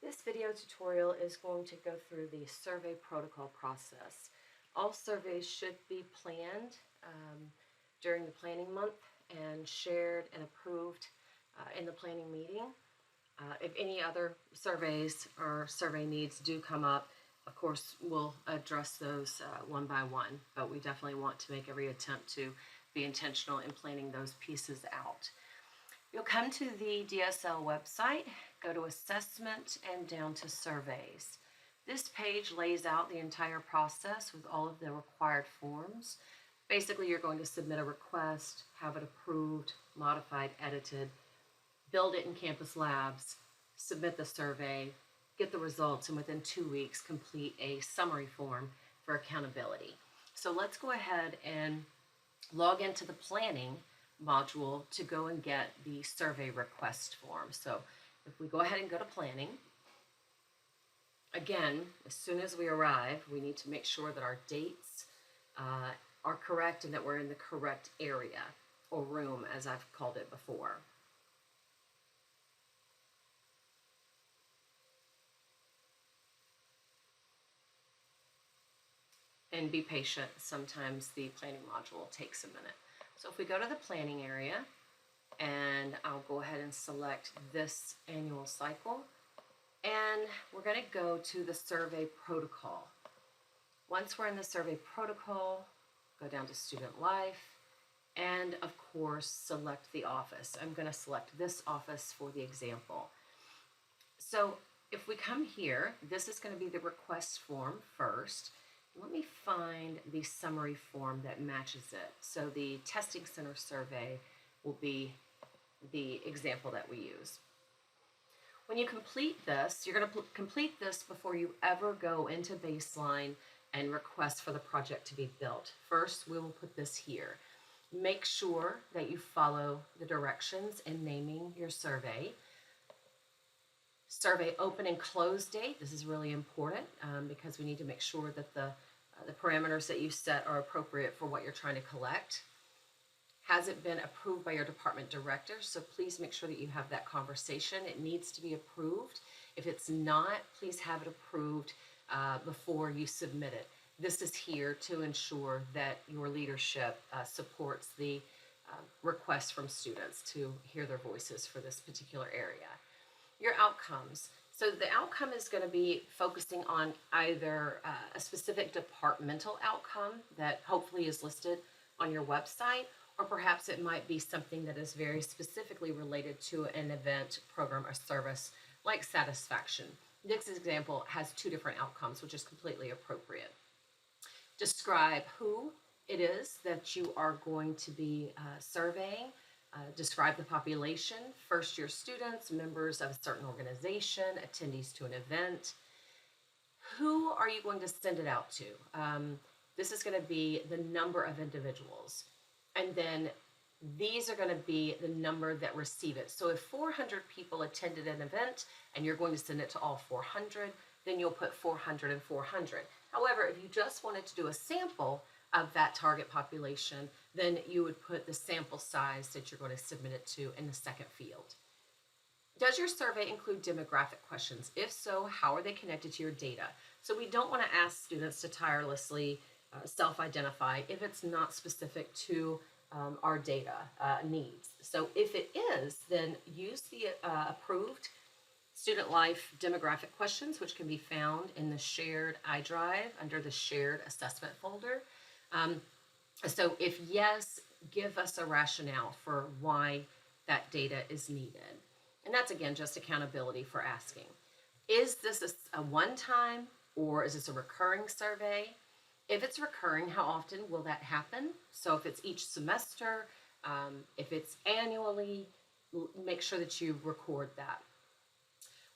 This video tutorial is going to go through the survey protocol process. All surveys should be planned during the planning month and shared and approved in the planning meeting. If any other surveys or survey needs do come up, of course, we'll address those one by one, but we definitely want to make every attempt to be intentional in planning those pieces out. You'll come to the DSL website, go to Assessment, and down to Surveys. This page lays out the entire process with all of the required forms. Basically, you're going to submit a request, have it approved, modified, edited, build it in Campus Labs, submit the survey, get the results, and within 2 weeks, complete a summary form for accountability. So let's go ahead and log into the planning module to go and get the survey request form. So if we go ahead and go to planning, again, as soon as we arrive, we need to make sure that our dates are correct and that we're in the correct area or room, as I've called it before. And be patient. Sometimes the planning module takes a minute. So if we go to the planning area, and I'll go ahead and select this annual cycle, and we're going to go to the survey protocol. Once we're in the survey protocol, go down to student life, and of course select the office. I'm going to select this office for the example. So if we come here, this is going to be the request form first. Let me find the summary form that matches it. So the testing center survey will be the example that we use. When you complete this, you're going to complete this before you ever go into baseline and request for the project to be built. First, we will put this here. Make sure that you follow the directions in naming your survey. Survey open and close date. This is really important because we need to make sure that the parameters that you set are appropriate for what you're trying to collect. Has it been approved by your department director? So please make sure that you have that conversation. It needs to be approved. If it's not, please have it approved before you submit it. This is here to ensure that your leadership supports the request from students to hear their voices for this particular area. Your outcomes. So the outcome is going to be focusing on either a specific departmental outcome that hopefully is listed on your website, or perhaps it might be something that is very specifically related to an event, program, or service like satisfaction. This example has 2 different outcomes, which is completely appropriate. Describe who it is that you are going to be surveying. Describe the population, first-year students, members of a certain organization, attendees to an event. Who are you going to send it out to? This is going to be the number of individuals. And then these are going to be the number that receive it. So if 400 people attended an event and you're going to send it to all 400, then you'll put 400 and 400. However, if you just wanted to do a sample of that target population, then you would put the sample size that you're going to submit it to in the second field. Does your survey include demographic questions? If so, how are they connected to your data? So we don't want to ask students to tirelessly self-identify if it's not specific to our data needs. So if it is, then use the approved student life demographic questions, which can be found in the shared iDrive under the shared assessment folder. So if yes, give us a rationale for why that data is needed. And that's, again, just accountability for asking. Is this a one-time or is this a recurring survey? If it's recurring, how often will that happen? So if it's each semester, if it's annually, make sure that you record that.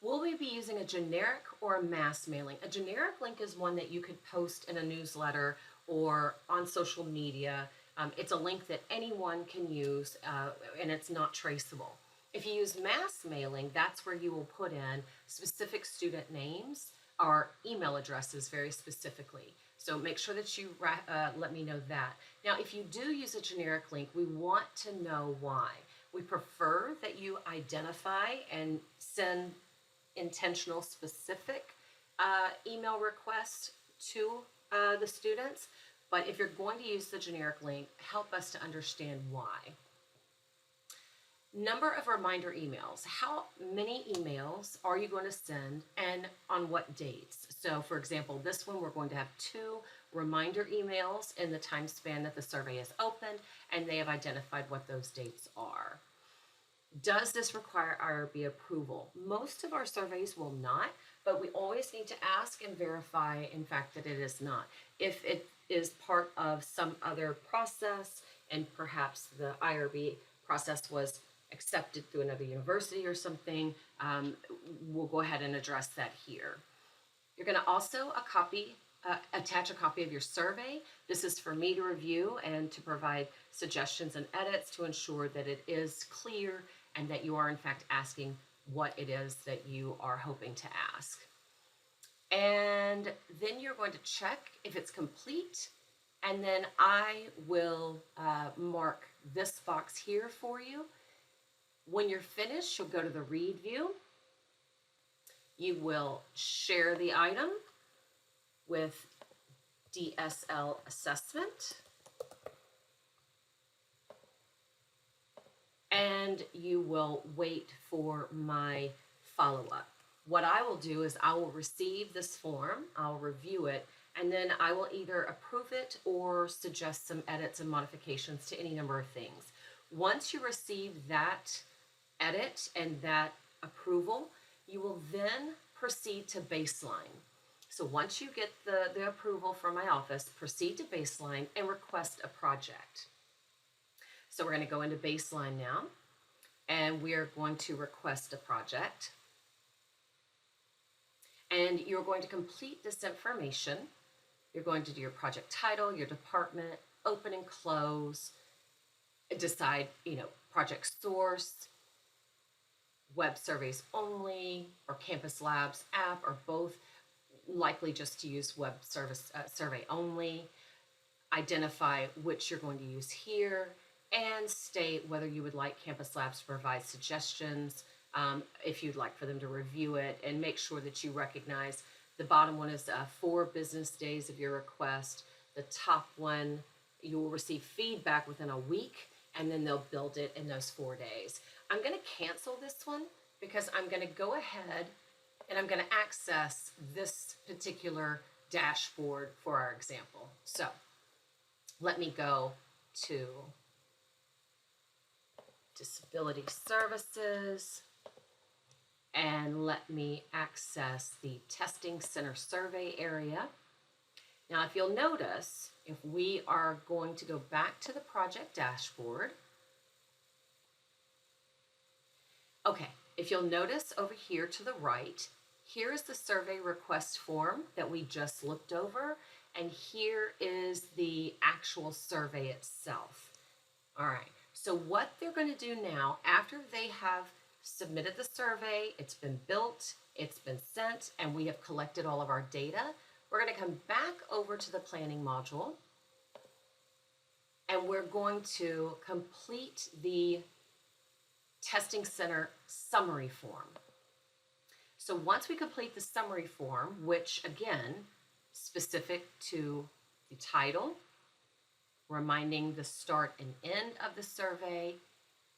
Will we be using a generic or a mass mailing? A generic link is one that you could post in a newsletter or on social media. It's a link that anyone can use and it's not traceable. If you use mass mailing, that's where you will put in specific student names or email addresses very specifically. So make sure that you let me know that. Now, if you do use a generic link, we want to know why. We prefer that you identify and send intentional, specific email requests to the students. But if you're going to use the generic link, help us to understand why. Number of reminder emails. How many emails are you going to send and on what dates? So for example, this one we're going to have 2 reminder emails in the time span that the survey is opened, and they have identified what those dates are. Does this require IRB approval? Most of our surveys will not, but we always need to ask and verify, in fact, that it is not. If it is part of some other process and perhaps the IRB process was accepted through another university or something, we'll go ahead and address that here. You're going to also attach a copy of your survey. This is for me to review and to provide suggestions and edits to ensure that it is clear and that you are in fact asking what it is that you are hoping to ask. And then you're going to check if it's complete, and then I will mark this box here for you. When you're finished, you'll go to the read view. You will share the item with DSL Assessment, and you will wait for my follow-up. What I will do is I will receive this form, I'll review it, and then I will either approve it or suggest some edits and modifications to any number of things. Once you receive that edit and that approval, you will then proceed to baseline. So once you get the approval from my office, proceed to baseline and request a project. So we're going to go into baseline now, and we are going to request a project. And you're going to complete this information. You're going to do your project title, your department, open and close, decide, project source, web surveys only, or campus labs app, or both, likely just to use web survey only, identify which you're going to use here, and state whether you would like campus labs to provide suggestions, if you'd like for them to review it, and make sure that you recognize the bottom one is 4 business days of your request. The top one, you will receive feedback within a week, and then they'll build it in those 4 days. I'm going to cancel this one because I'm going to go ahead and I'm going to access this particular dashboard for our example. So let me go to Disability Services, and let me access the Testing Center survey area. Now, if you'll notice, if we are going to go back to the project dashboard, okay, if you'll notice over here to the right, here is the survey request form that we just looked over, and here is the actual survey itself. All right, so what they're going to do now, after they have submitted the survey, it's been built, it's been sent, and we have collected all of our data, we're going to come back over to the planning module, and we're going to complete the Testing Center summary form. So once we complete the summary form, which again, specific to the title, reminding the start and end of the survey,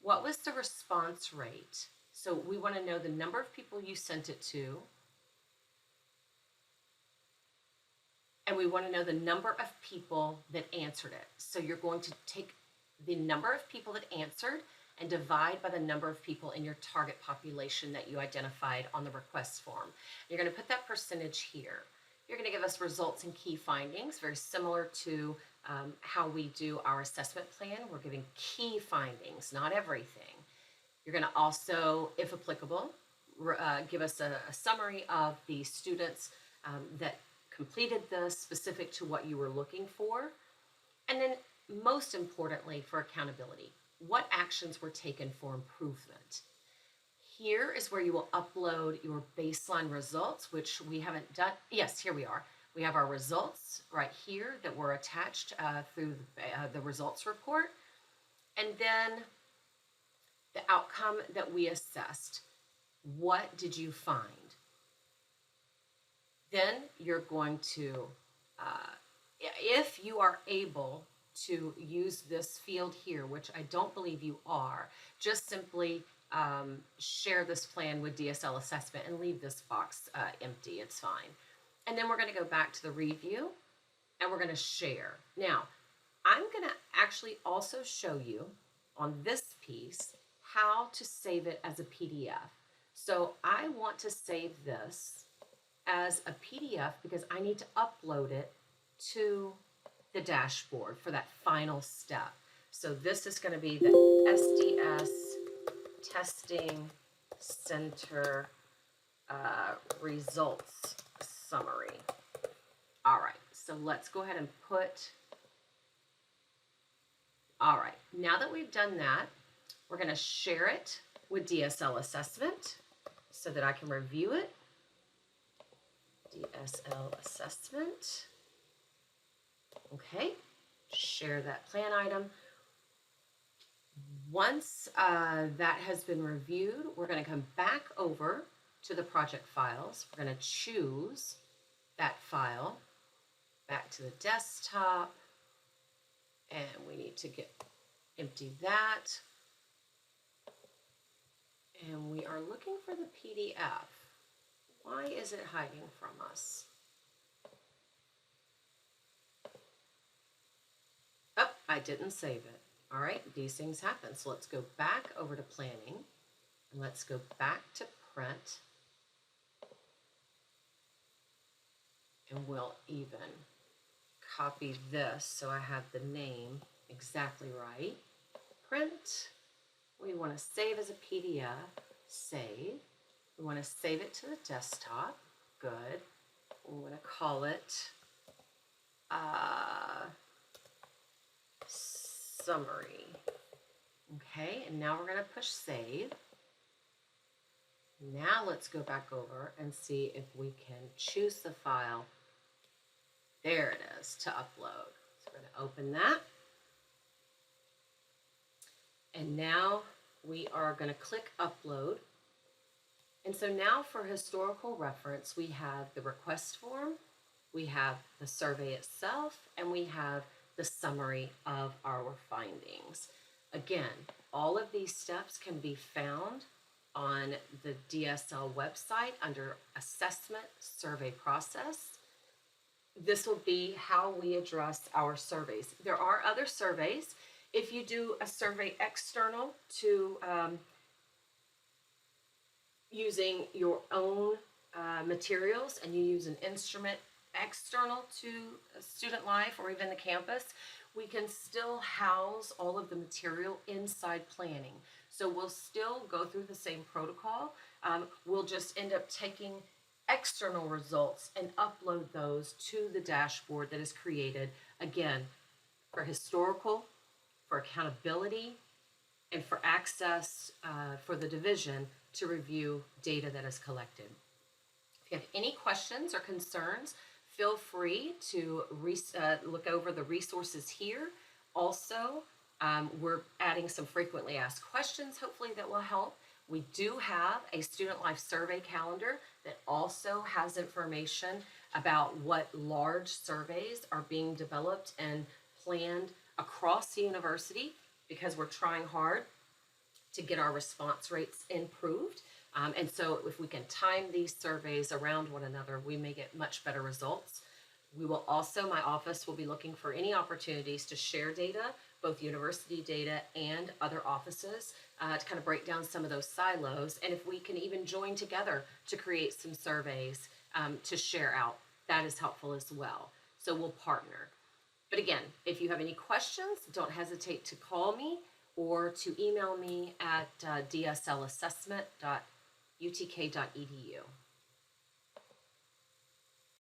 what was the response rate? So we want to know the number of people you sent it to, and we want to know the number of people that answered it. So you're going to take the number of people that answered and divide by the number of people in your target population that you identified on the request form. You're going to put that percentage here. You're going to give us results and key findings, very similar to how we do our assessment plan. We're giving key findings, not everything. You're going to also, if applicable, give us a summary of the students that completed this specific to what you were looking for. And then most importantly, for accountability, what actions were taken for improvement? Here is where you will upload your baseline results, which we haven't done. Yes, here we are. We have our results right here that were attached through the results report. And then the outcome that we assessed. What did you find? Then you're going to, if you are able to use this field here, which I don't believe you are, just simply share this plan with DSL Assessment and leave this box empty. It's fine. And then we're going to go back to the review and we're going to share. Now, I'm going to actually also show you on this piece how to save it as a PDF. So I want to save this as a PDF because I need to upload it to the dashboard for that final step. So this is going to be the SDS Testing Center results summary. All right, so let's go ahead and put, all right, now that we've done that, we're going to share it with DSL Assessment so that I can review it. DSL Assessment. Okay, share that plan item. Once that has been reviewed, we're going to come back over to the project files. We're going to choose that file, back to the desktop, and we need to empty that. And we are looking for the PDF. Why is it hiding from us? Oh, I didn't save it. All right, these things happen. So let's go back over to planning and let's go back to print. And we'll even copy this so I have the name exactly right. Print. We want to save as a PDF. Save. We want to save it to the desktop. Good. We want to call it summary. Okay, and now we're going to push save. Now let's go back over and see if we can choose the file. There it is, to upload. So we're going to open that. And now we are going to click upload. And so now for historical reference, we have the request form, we have the survey itself, and we have the summary of our findings. Again, all of these steps can be found on the DSL website under Assessment Survey Process. This will be how we address our surveys. There are other surveys. If you do a survey external to using your own materials and you use an instrument external to student life or even the campus, we can still house all of the material inside planning. So we'll still go through the same protocol. We'll just end up taking external results and upload those to the dashboard that is created, again, for historical, for accountability, and for access for the division to review data that is collected. If you have any questions or concerns, feel free to look over the resources here. Also, we're adding some frequently asked questions, hopefully that will help. We do have a student life survey calendar that also has information about what large surveys are being developed and planned across the university, because we're trying hard to get our response rates improved. And so if we can time these surveys around one another, we may get much better results. We will also, my office will be looking for any opportunities to share data, both university data and other offices, to kind of break down some of those silos. And if we can even join together to create some surveys to share out, that is helpful as well. So we'll partner. But again, if you have any questions, don't hesitate to call me or to email me at dslassessment.utk.edu.